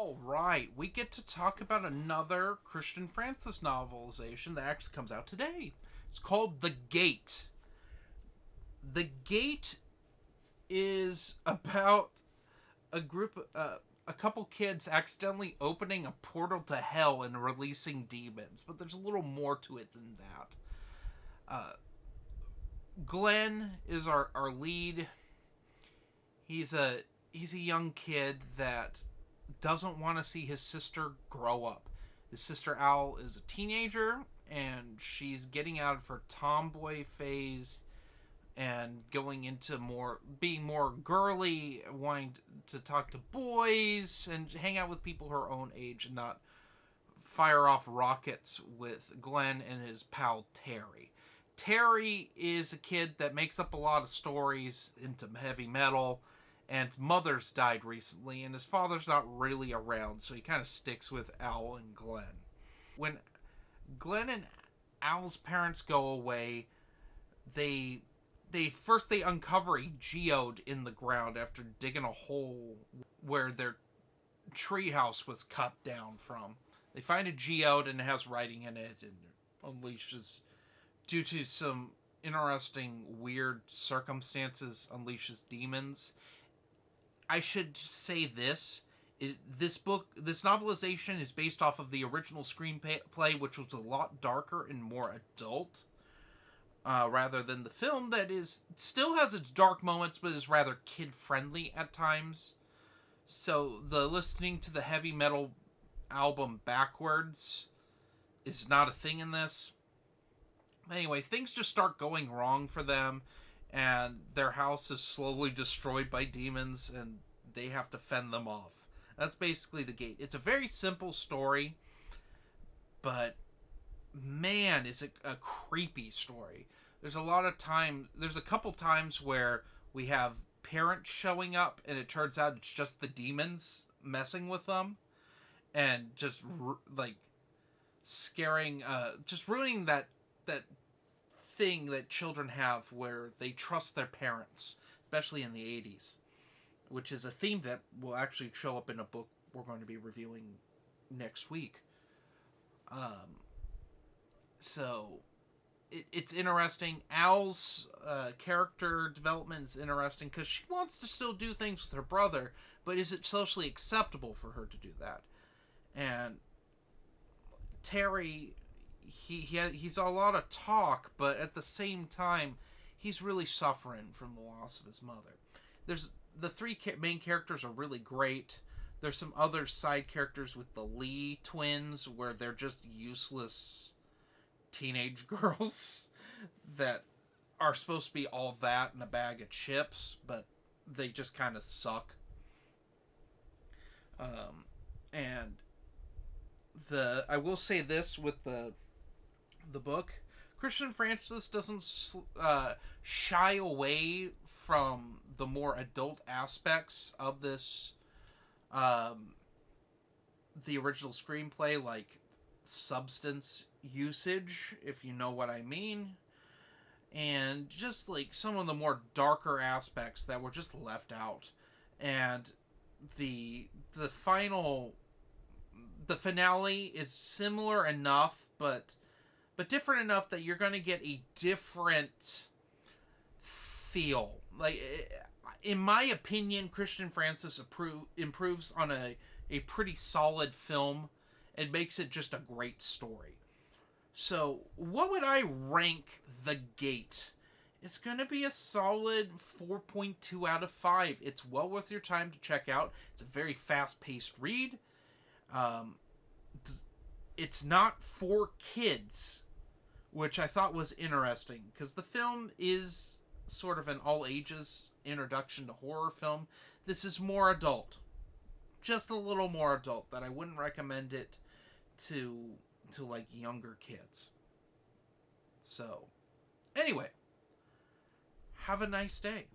All right, we get to talk about another Christian Francis novelization that actually comes out today. It's called The Gate. The Gate is about a couple kids accidentally opening a portal to hell and releasing demons, but there's a little more to it than that. Glenn is our lead. He's a young kid that doesn't want to see his sister grow up. His sister Al is a teenager, and she's getting out of her tomboy phase and going into being more girly, wanting to talk to boys and hang out with people her own age and not fire off rockets with Glenn and his pal Terry. Terry is a kid that makes up a lot of stories into heavy metal, and his mother's died recently, and his father's not really around, so he kind of sticks with Al and Glenn. When Glenn and Al's parents go away, they uncover a geode in the ground after digging a hole where their treehouse was cut down from. They find a geode and it has writing in it, and unleashes, due to some interesting weird circumstances, unleashes demons. I should say this. This novelization is based off of the original screenplay, which was a lot darker and more adult, rather than the film that still has its dark moments, but is rather kid-friendly at times. So the listening to the heavy metal album backwards is not a thing in this. Anyway, things just start going wrong for them, and their house is slowly destroyed by demons, and they have to fend them off. That's basically The Gate. It's a very simple story, but man, is it a creepy story. There's a couple times where we have parents showing up, and it turns out it's just the demons messing with them, and just scaring, just ruining that thing that children have where they trust their parents, especially in the 80s, which is a theme that will actually show up in a book we're going to be reviewing next week. So it's interesting. Al's character development is interesting because she wants to still do things with her brother, but is it socially acceptable for her to do that? And Terry, he's a lot of talk, but at the same time, he's really suffering from the loss of his mother. There's the three main characters are really great. There's some other side characters with the Lee twins, where they're just useless teenage girls that are supposed to be all that in a bag of chips, but they just kind of suck. And I will say this with the book, Christian Francis doesn't shy away from the more adult aspects of this, the original screenplay, like substance usage, if you know what I mean, and just like some of the more darker aspects that were just left out. And the finale is similar enough, but different enough that you're going to get a different feel. Like, in my opinion, Christian Francis improves on a pretty solid film and makes it just a great story. So, what would I rank The Gate? It's going to be a solid 4.2 out of 5. It's well worth your time to check out. It's a very fast-paced read. It's not for kids, which I thought was interesting, because the film is sort of an all-ages introduction to horror film. This is more adult. Just a little more adult, that I wouldn't recommend it to like younger kids. So, anyway, have a nice day.